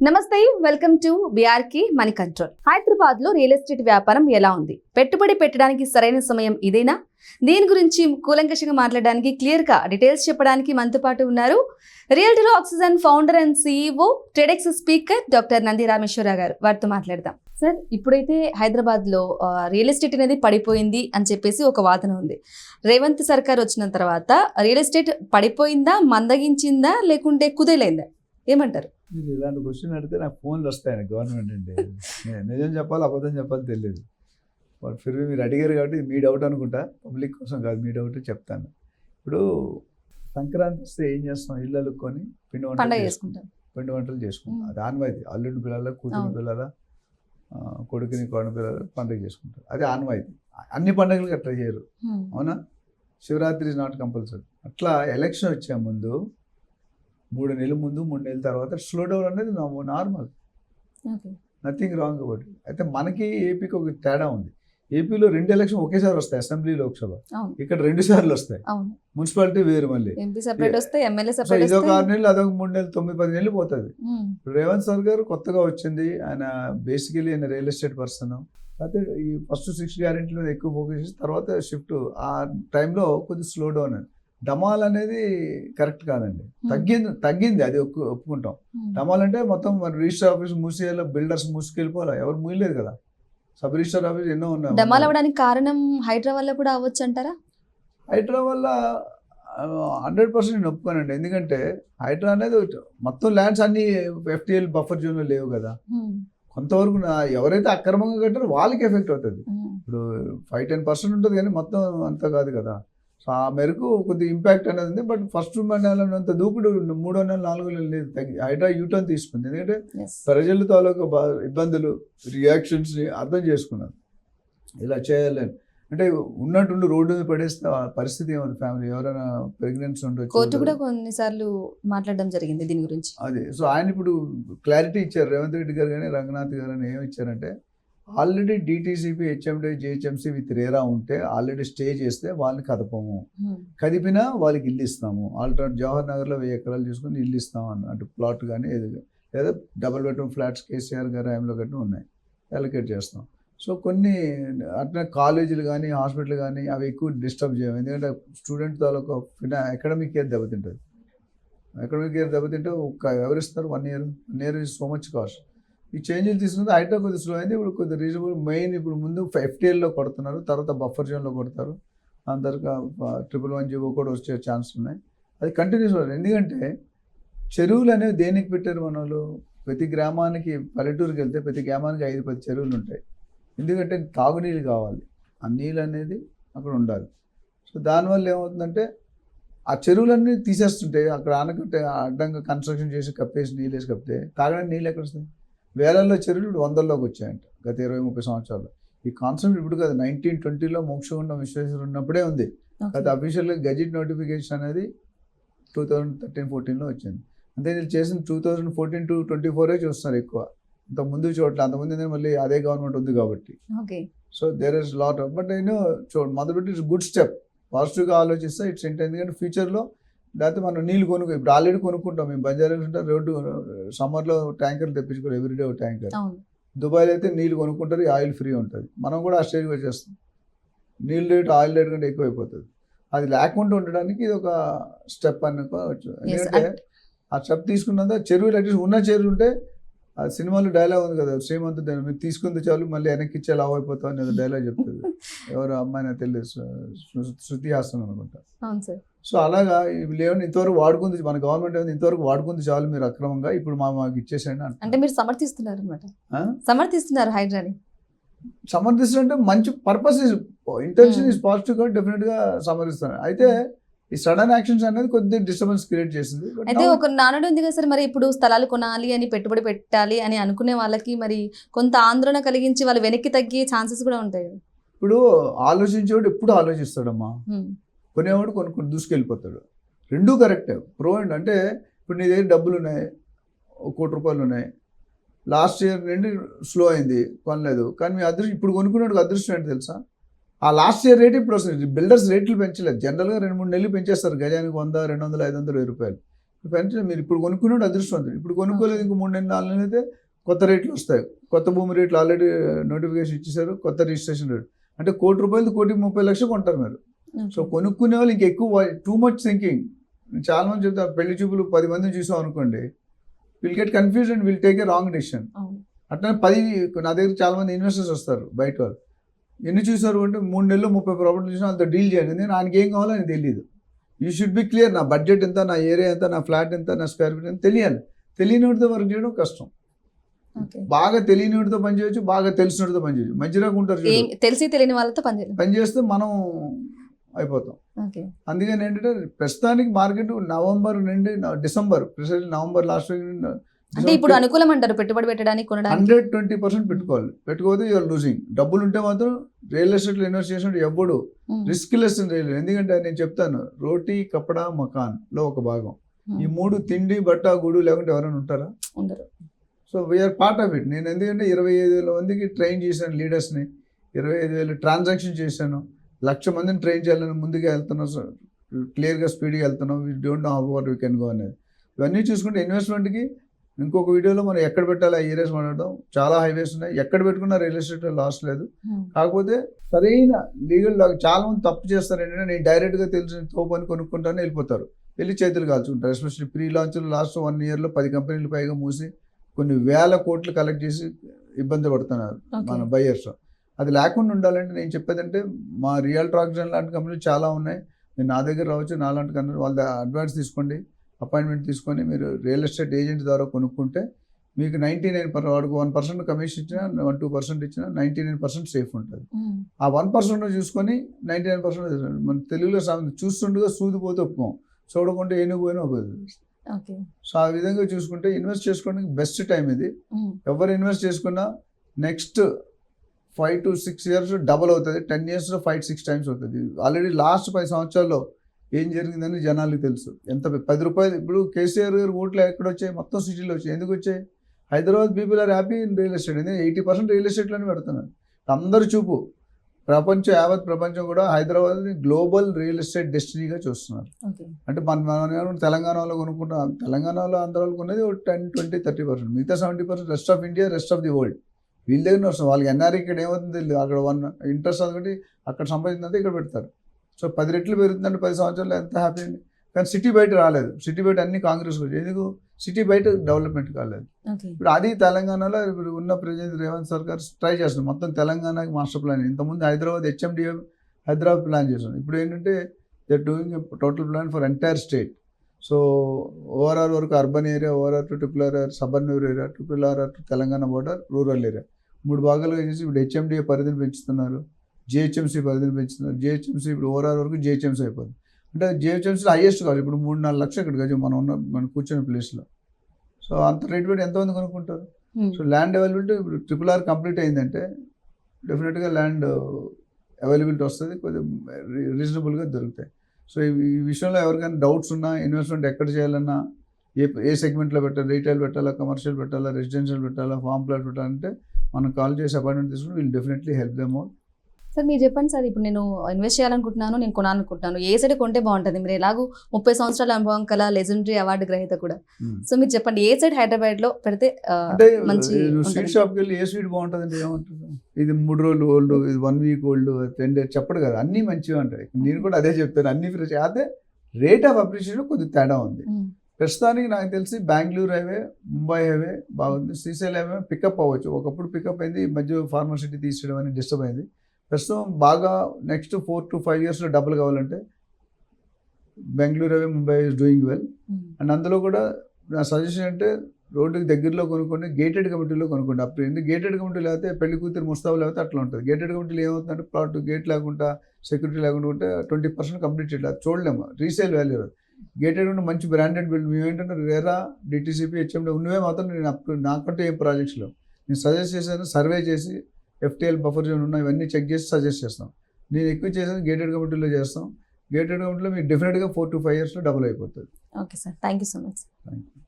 నమస్తే, welcome to BRK money control. Hyderabad లో real estate వ్యాపారం ఎలా ఉంది? పెట్టుబడి పెట్టడానికి సరైన సమయం ఇదేనా? దీని గురించి కూలంకషంగా మాట్లాడడానికి, క్లియర్ గా డీటెయిల్స్ చెప్పడానికి మనతో పాటు ఉన్నారు realty oxygen founder and CEO, TEDx speaker doctor Nandi Rameshwara Rao garu. వారితో మాట్లాడదాం. సార్, ఇప్పుడైతే హైదరాబాద్ లో రియల్ ఎస్టేట్ అనేది పడిపోయింది అని చెప్పేసి ఒక వాదన ఉంది. రేవంత్ సర్కార్ వచ్చిన తర్వాత రియల్ ఎస్టేట్ పడిపోయిందా, మందగించిందా, లేకుంటే కుదేలైందా? ఏమంటారు? మీరు ఇలాంటి క్వశ్చన్ అడిగితే నాకు ఫోన్లు వస్తాయని గవర్నమెంట్ అంటే నిజం చెప్పాలి అబద్ధం చెప్పాలి తెలియదు. బట్ ఫిర్ మీరు అడిగారు కాబట్టి మీ డౌట్ అనుకుంటా, పబ్లిక్ కోసం కాదు, మీ డౌట్ చెప్తాను. ఇప్పుడు సంక్రాంతి వస్తే ఏం చేస్తాం? ఇల్లు అలుక్కొని పిండి వంటలు చేసుకుంటాం. అది ఆన్వాయితీ. అల్లుడి పిల్లల, కూతురు పిల్లల, కొడుకుని కోడ పిల్లల పండుగ చేసుకుంటారు. అది ఆన్వాయితీ. అన్ని పండుగలకి అట్లా చేయరు, అవునా? Shivaratri is not compulsory. అట్లా ఎలక్షన్ వచ్చే ముందు 3 నెలల ముందు 3 నెలల తర్వాత స్లో డౌన్ అనేది normal, nothing wrong about it. అయితే మనకి ఏపీకి ఒక తేడా ఉంది. ఏపీలో 2 ఎలక్షన్ ఒకేసారి వస్తాయి, అసెంబ్లీ, లోక్సభ. ఇక్కడ 2 సార్లు వస్తాయి. మున్సిపాలిటీ వేరు, మళ్ళీ ఇదొక 6 నెలలు, అదొక 3 నెలలు, 9-10 నెలలు పోతుంది. రేవంత్ సర్ గారు కొత్తగా వచ్చింది. ఆయన బేసికలీ ఆయన రియల్ ఎస్టేట్ పర్సన్. అయితే ఈ ఫస్ట్ 6 గ్యారెంటీల మీద ఎక్కువ ఫోకస్ చేసి తర్వాత షిఫ్ట్. ఆ టైంలో కొద్దిగా స్లో డౌన్. డమాల్ అనేది కరెక్ట్ కాదండి, తగ్గింది, అది ఒప్పుకుంటాం. డమాల్ అంటే మొత్తం మన రిజిస్టర్ ఆఫీస్ మూసేయాలి, బిల్డర్స్ మూసుకెళ్ళిపోవాలి, ఎవరు మూయలేదు కదా. సబ్ రిజిస్టర్ ఆఫీస్ ఎన్నో ఉన్నాయి. డమాల్ అవ్వడానికి కారణం హైడ్రా వల్ల కూడా అవ్వచ్చు అంటారా? హైడ్రా వల్ల 100% నేను ఒప్పుకోనండి. ఎందుకంటే హైడ్రా అనేది మొత్తం ల్యాండ్స్ అన్ని FTL బఫర్ జోన్లో లేవు కదా. కొంతవరకు ఎవరైతే అక్రమంగా కట్టారో వాళ్ళకి ఎఫెక్ట్ అవుతుంది. ఇప్పుడు 5-10% ఉంటుంది కానీ మొత్తం అంతా కాదు కదా. సో ఆ మేరకు కొద్దిగా ఇంపాక్ట్ అనేది ఉంది. బట్ ఫస్ట్ నెలంత దూకుడు 3వ నెల 4వ నెల లేదు, హైడ్రా యూటర్న్ తీసుకుంది. ఎందుకంటే ప్రజల తాలూకా ఇబ్బందులు, రియాక్షన్స్ని అర్థం చేసుకున్నారు. ఇలా చేయాలని అంటే ఉన్నట్టుండి రోడ్డు మీద పడేస్తే పరిస్థితి ఏముంది? ఫ్యామిలీ ఎవరైనా ప్రెగ్నెన్సీ ఉండొచ్చు. కోర్టు కూడా కొన్నిసార్లు మాట్లాడడం జరిగింది దీని గురించి. అదే. సో ఆయన ఇప్పుడు క్లారిటీ ఇచ్చారు, రేవంత్ రెడ్డి గారు కానీ రంగనాథ్ గారు అని. ఏమి ఇచ్చారంటే, already DTCP, HMD, GHMC with RERA ఉంటే ఆల్రెడీ స్టే చేస్తే వాళ్ళని కదపము, కదిపినా వాళ్ళకి ఇల్లు ఇస్తాము. ఆల్టర్నేట్ జవహర్ నగర్లో 1000 ఎకరాలు చూసుకుని ఇల్లు ఇస్తాము అన్నట్టు ప్లాట్ కానీ ఏది, లేదా డబుల్ బెడ్రూమ్ ఫ్లాట్స్ KCR గారు హయాంలో కట్టిన ఉన్నాయి, అలొకేట్ చేస్తాం. సో కొన్ని అట్లా కాలేజీలు కానీ హాస్పిటల్ కానీ అవి ఎక్కువ డిస్టర్బ్ చేయము. ఎందుకంటే స్టూడెంట్ తాలూకా అకాడమిక్ ఇయర్ దెబ్బతింటుంది. అకాడమిక్ ఇయర్ దెబ్బతింటే ఎవరిస్తారు? 1 year is so much cost. ఈ చేంజెస్ తీసుకుంటే హైడ్రా కొద్దిగా స్లో అయింది. ఇప్పుడు కొద్దిగా రీజనబుల్. మెయిన్ ఇప్పుడు ముందు FTLలో కొడుతున్నారు, తర్వాత బఫర్ జోన్లో కొడతారు. దాని తర్వాత 111 కూడా వచ్చే ఛాన్స్ ఉన్నాయి. అది కంటిన్యూస్ అవుతుంది. ఎందుకంటే చెరువులు అనేవి దేనికి పెట్టారు మన వాళ్ళు? ప్రతి గ్రామానికి, పల్లెటూరుకి వెళ్తే ప్రతి గ్రామానికి 5-10 చెరువులు ఉంటాయి. ఎందుకంటే తాగునీళ్ళు కావాలి, ఆ నీళ్ళు అనేది అక్కడ ఉండాలి. సో దానివల్ల ఏమవుతుందంటే ఆ చెరువులన్నీ తీసేస్తుంటాయి. అక్కడ ఆనకట్ట అడ్డంగా కన్స్ట్రక్షన్ చేసి కప్పేసి నీళ్ళు వేసి కప్పితే తాగడానికి నీళ్ళు ఎక్కడ వస్తాయి? వేలల్లో చెరువులు ఇప్పుడు 100లోకి వచ్చాయంట గత 20-30 సంవత్సరాలు. ఈ కాన్సెప్ట్ ఇప్పుడు కదా, 1920లో మోక్షగుండం విశ్వేశ్వర ఉన్నప్పుడే ఉంది. గత అఫీషియల్గా గెజిట్ నోటిఫికేషన్ అనేది 2013-14లో వచ్చింది. అంతే వీళ్ళు చేసిన 2014 to 24 చూస్తున్నారు ఎక్కువ. అంత ముందు చూడట్లేదు. అంతకుముందు మళ్ళీ అదే గవర్నమెంట్ ఉంది కాబట్టి. So there is lot of, but మొదటి ఇట్స్ గుడ్ స్టెప్. పాజిటివ్గా ఆలోచిస్తే ఇట్స్ ఇంట్. ఎందుకంటే ఫ్యూచర్లో లేకపోతే మనం నీళ్ళు ఇప్పుడు ఆల్రెడీ కొనుక్కుంటాం. మేము బంజారా ఉంటే రోడ్డు సమ్మర్లో ట్యాంకర్లు తెప్పించుకోవాలి, ఎవ్రీడే ఒక ట్యాంకర్. దుబాయ్లో అయితే నీళ్ళు కొనుక్కుంటారు, ఆయిల్ ఫ్రీ ఉంటుంది. మనం కూడా ఆ స్టేజ్కి వచ్చేస్తాం. నీళ్ళు రేటు ఆయిల్ రేట్ కంటే ఎక్కువైపోతుంది. అది లేకుండా ఉండడానికి ఇది ఒక స్టెప్ అనుకోవచ్చు. ఎందుకంటే ఆ స్టెప్ తీసుకున్నంత చెరువులు అట్లీస్ట్ ఉన్న చెరువు ఉంటే, ఆ సినిమాలో డైలాగ్ ఉంది కదా, శ్రీమంత్ మీరు తీసుకుంది చాలు మళ్ళీ వెనక్కి ఇచ్చే లావ్ అయిపోతాం అనేది డైలాగ్ చెప్తుంది. ఎవరు అమ్మాయినా తెలియదు, శృతి హాసన్ అనుకుంటా. సో అలాగా లేవని ఇంతవరకు వాడుకుంది మన గవర్నమెంట్, ఏమైనా ఇంతవరకు వాడుకుంది చాలు మీరు అక్రమంగా, ఇప్పుడు మాకు ఇచ్చేసేయండి అంటే మీరు సమర్థిస్తున్నారు అనమాట. సమర్థిస్తున్నారు హైడ్రాని. సమర్థిస్తుంటే మంచి పర్పస్, ఇంటెన్షన్ ఇస్ పాజిటివ్ గా డెఫినెట్గా సమర్థిస్తాను. అయితే ఈ సడన్ యాక్షన్స్ అనేది కొద్దిగా డిస్టర్బెన్స్ క్రియేట్ చేసింది. అయితే ఒక నానుడు ఉంది కదా సార్, మరి ఇప్పుడు స్థలాలు కొనాలి అని, పెట్టుబడి పెట్టాలి అని అనుకునే వాళ్ళకి మరి కొంత ఆందోళన కలిగించి వాళ్ళు వెనక్కి తగ్గే ఛాన్సెస్ కూడా ఉంటాయి. ఇప్పుడు ఆలోచించేవాడు ఎప్పుడు ఆలోచిస్తాడమ్మా, కొనేవాడు కొనుక్కొని దూసుకెళ్ళిపోతాడు. రెండూ కరెక్టే. ప్రో అండ్ అంటే ఇప్పుడు నీ దగ్గర డబ్బులు ఉన్నాయి, 1 కోటి రూపాయలు ఉన్నాయి, లాస్ట్ ఇయర్ నుండి స్లో అయింది, కొనలేదు. కానీ మీ అదృష్టం ఇప్పుడు కొనుక్కున్నాడు, అదృష్టం ఏంటి తెలుసా? ఆ లాస్ట్ ఇయర్ రేట్ ఇప్పుడు వస్తుంది. బిల్డర్స్ రేట్లు పెంచలేదు. జనరల్గా 2-3 నెలలు పెంచేస్తారు, గజానికి 100, 200, 500, 1000 రూపాయలు. పెంచడం మీరు ఇప్పుడు కొనుక్కున్నాడు అదృష్టవంతుడు. ఇప్పుడు కొనుక్కోలేదు, ఇంకో 3 నెలలు 4 నెలలు అయితే కొత్త రేట్లు వస్తాయి. కొత్త భూమి రేట్లు ఆల్రెడీ నోటిఫికేషన్ ఇచ్చేసారు, కొత్త రిజిస్ట్రేషన్ రేట్. అంటే ₹1,30,000 1,30,00,000 కొంటారు మీరు. సో కొనుక్కునే వాళ్ళు ఇంకెక్కువ టూ మచ్ థింకింగ్. చాలా మంది చెప్తారు పెళ్లి చూపులు 10 మందిని చూసాం అనుకోండి, will get confuse and will take a wrong decision. అట్లా 10 నా దగ్గర చాలా మంది ఇన్వెస్టర్స్ వస్తారు బయట వాళ్ళు. ఎన్ని చూసారు అంటే 3 నెలలు 30 ప్రాపర్టీలు చూసినా వాళ్ళతో డీల్ చేయండి. నేను ఆయనకి ఏం కావాలో అని తెలియదు. యూ షుడ్ బి క్లియర్, నా బడ్జెట్ ఎంత, నా ఏరియా ఎంత, నా ఫ్లాట్ ఎంత, నా స్క్వేర్ ఫీట్ ఎంత తెలియాలి. తెలియనివాడితో వర్క్ చేయడం కష్టం. బాగా తెలియనివాడితో పని చేయొచ్చు, బాగా తెలిసినడితో పని చేయొచ్చు. మధ్యలో ఉంటారు తెలిసి తెలియని వాళ్ళతో పని చేస్తే మనం అయిపోతాం. అందుకని ఏంటంటే ప్రస్తుతానికి మార్కెట్ నవంబర్ నుండి డిసెంబర్, నవంబర్ లాస్ట్ వీక్ అంటే ఇప్పుడు అనుకూలం అంటారు పెట్టుబడి పెట్టడానికి, 120% పెట్టుకోవాలి. పెట్టుకోతే యూఆర్ లూజింగ్. డబ్బులు ఉంటే మాత్రం రియల్ ఎస్టేట్లో ఇన్వెస్ట్ చేసినట్టు ఎప్పుడు రిస్క్ లెస్ రియల్. ఎందుకంటే నేను చెప్తాను, రోటీ కపడా మకాన్ లో ఒక భాగం. ఈ 3 తిండి బట్ట గూడు లేకుంటే ఎవరైనా ఉంటారా? So we are part of it. నేను ఎందుకంటే 25,000 మందికి ట్రైన్ చేశాను, లీడర్స్ని 25,000 ట్రాన్సాక్షన్ చేశాను, 1,00,000 మందిని ట్రైన్ చేయాలని ముందుగా వెళ్తున్నాం, క్లియర్గా స్పీడ్గా వెళ్తున్నాం. We don't know how far we can go అనేది. ఇవన్నీ చూసుకుంటే ఇన్వెస్ట్మెంట్కి ఇంకొక వీడియోలో మనం ఎక్కడ పెట్టాలి ఆ ఏరియాస్ మాట్లాడడం. చాలా హైవేస్ ఉన్నాయి, ఎక్కడ పెట్టుకున్నా రియల్ ఎస్టేట్లో లాస్ లేదు. కాకపోతే సరైన లీగల్ చాలా మంది తప్పు చేస్తారు ఏంటంటే, నేను డైరెక్ట్గా తెలిసిన తోపని కొనుక్కుంటాను వెళ్ళిపోతారు, వెళ్ళి చేతులు కాల్చుకుంటారు. ఎస్పెషల్లీ ప్రీ లాంచ్లో లాస్ట్ 1 yearలో 10 కంపెనీలు పైగా మూసి కొన్ని వేల కోట్లు కలెక్ట్ చేసి ఇబ్బంది పడుతున్నారు మన బయ్యర్స్. అది లేకుండా ఉండాలంటే నేను చెప్పేదంటే, మా రియల్ ట్రాక్షన్ లాంటి కంపెనీలు చాలా ఉన్నాయి. మీరు నా దగ్గర రావచ్చు, నా లాంటి కంపెనీ వాళ్ళ అడ్వాన్స్ తీసుకోండి, అపాయింట్మెంట్ తీసుకొని మీరు రియల్ ఎస్టేట్ ఏజెంట్ ద్వారా కొనుక్కుంటే మీకు 99% వాడికి 1% కమిషన్ ఇచ్చినా 1-2% ఇచ్చినా 99% సేఫ్ ఉంటుంది. ఆ 1% చూసుకొని 99% మన తెలుగులో చూస్తుండగా సూదిపోతే ఒప్పుకోం, చూడకుంటే ఏనుగుపోయినా ఒప్పుకోదు. సో ఆ విధంగా చూసుకుంటే ఇన్వెస్ట్ చేసుకోవడానికి బెస్ట్ టైం ఇది. ఎవరు ఇన్వెస్ట్ చేసుకున్నా నెక్స్ట్ 5 to 6 years డబల్ అవుతుంది, 10 yearsలో 5-6 times అవుతుంది. ఆల్రెడీ లాస్ట్ 10 సంవత్సరాల్లో ఏం జరిగిందని జనాలకు తెలుసు. ఎంత ₹10 ఇప్పుడు కేసీఆర్ గారు ఓట్లు ఎక్కడ వచ్చాయి? మొత్తం సిటీలో వచ్చాయి. ఎందుకు వచ్చాయి? Hyderabad people are happy in real estate. ఎందుకంటే 80% రియల్ ఎస్టేట్లోనే పెడుతున్నారు. అందరు చూపు యావత్ ప్రపంచం కూడా హైదరాబాద్ని గ్లోబల్ రియల్ ఎస్టేట్ డెస్టినీగా చూస్తున్నారు. అంటే మనం తెలంగాణలో కొనుక్కుంటాం, తెలంగాణలో ఆంధ్రాలో కొనేది 10-20-30%, మిగతా 70% rest of India, rest of the world వీళ్ళ దగ్గర వస్తుంది. వాళ్ళకి ఎన్ఆర్ఐ ఇక్కడ ఏమవుతుంది తెలియదు, అక్కడ 1 ఇంట్రెస్ట్ అనుకుంటే అక్కడ సంపాదించినంత ఇక్కడ పెడతారు. సో 10 రెట్లు పెరుగుతుందంటే 10 సంవత్సరాలు ఎంత హ్యాపీ అండి. కానీ సిటీ బయట రాలేదు, సిటీ బయట అన్ని కాంగ్రెస్ వచ్చాయి. ఎందుకు? సిటీ బయట డెవలప్మెంట్ కాలేదు. ఇప్పుడు అది తెలంగాణలో ఇప్పుడు ఉన్న ప్రెసిడెంట్ రేవంత్ సర్కార్ ట్రై చేస్తుంది మొత్తం తెలంగాణకి మాస్టర్ ప్లాన్. ఇంతకుముందు హైదరాబాద్ హైదరాబాద్ ప్లాన్ చేస్తుంది. ఇప్పుడు ఏంటంటే they are doing total plan for entire state. So ORR వరకు urban area, ORR to RRR suburban area, RRR to Telangana border, rural area 3 భాగాలుగా చేసి ఇప్పుడు HMDA పరిధిని పెంచుతున్నారు, GHMC పరిధిని పెంచుతున్నారు. GHMC ఇప్పుడు ఓఆర్ఆర్ వరకు GHMC అయిపోతుంది. అంటే GHMC హైయెస్ట్ కాదు, ఇప్పుడు 3-4 లక్షలు ఇక్కడ గజం మనం కూర్చున్న ప్లేస్లో. సో అంత రేట్ పెట్టి ఎంతమంది కొనుక్కుంటారు? సో ల్యాండ్ అవైలబిలిటీ ఇప్పుడు RRR కంప్లీట్ అయిందంటే డెఫినెట్గా ల్యాండ్ అవైలబిలిటీ వస్తుంది, కొద్దిగా రీజనబుల్గా దొరుకుతాయి. సో ఈ విషయంలో ఎవరికైనా డౌట్స్ ఉన్నా, ఇన్వెస్ట్మెంట్ ఎక్కడ చేయాలన్నా, ఏ సెగ్మెంట్లో పెట్టాలి, రీటైల్ పెట్టాలా, కమర్షియల్ పెట్టాలా, రెసిడెన్షియల్ పెట్టాలా, ఫార్మ్ ప్లాట్ పెట్టాలంటే మనం కాల్ చేసి అపాయింట్మెంట్ తీసుకుని will definitely help them out. Sir మీరు చెప్పండి సార్, ఇప్పుడు నేను ఇన్వెస్ట్ చేయాలనుకుంటున్నాను, నేను కొనాలనుకుంటున్నాను, ఏ సైడ్ కొంటే బాగుంటుంది? మీరు ఎలాగో 30 సంవత్సరాల అనుభవం కల లెజెండరీ అవార్డు గ్రహీత కూడా. సో మీరు చెప్పండి, ఏ సైడ్ హైదరాబాద్లో పెడితే మంచి? స్వీట్ షాప్కి వెళ్ళి ఏ స్వీట్ బాగుంటుంది అంటే ఏమంటుంది, ఇది 3 రోజులు ఓల్డ్, ఇది 1 week ఓల్డ్, 10 days చెప్పడు కదా, అన్నీ మంచిగా ఉంటాయి. నేను కూడా అదే చెప్తాను, అన్ని ఫ్రెష్. అదే రేట్ ఆఫ్ అప్రిషియేషన్ కొద్దిగా తేడా ఉంది. ప్రస్తుతానికి నాకు తెలిసి బెంగళూరు హైవే, ముంబై హైవే బాగుంది, శ్రీశైలం హైవే పికప్ అవ్వచ్చు. ఒకప్పుడు పికప్ అయింది, ఈ మధ్య ఫార్మర్ సిటీ తీసేయడం అని డిస్టర్బ్ అయింది. ప్రస్తుతం బాగా నెక్స్ట్ 4 to 5 yearsలో డబుల్ కావాలంటే Bengaluru highway, Mumbai is doing well. And అందులో కూడా నా సజెషన్ అంటే రోడ్డుకి దగ్గరలో కొనుక్కోండి, గేటెడ్ కమిటీలో కొనుక్కోండి. అప్పుడు ఎందుకు గేటెడ్ కమిటీ లేకపోతే పెళ్లి కూతురు ముస్తాబు లేకపోతే అట్లా ఉంటుంది. గేటెడ్ కమిటీలో ఏమవుతుందంటే ప్లాట్ గేట్ లేకుండా, సెక్యూరిటీ లేకుండా ఉంటే 20% కంప్లీట్ చేయలేదు, చూడలేము, రీసేల్ వాల్యూ. గేటెడ్ ఉంటే మంచి బ్రాండెడ్ బిల్డ్. మేము ఏంటంటే రేరా, DTCP, HMD ఉన్నవే మాత్రం నేను నాకంటే ఏం ప్రాజెక్ట్స్లో నేను సజెస్ట్ చేశాను, సర్వే చేసి FTL బఫర్ జోన్ ఉన్న ఇవన్నీ చెక్ చేసి సజెస్ట్ చేస్తాం. నేను ఎక్కువ చేసేది గేటెడ్ కమిటీలో చేస్తాం. గేటెడ్ కమిటీలో మీకు డెఫినెట్గా 4 to 5 yearsలో డబుల్ అయిపోతుంది. Okay sir, thank you so much. Thank you.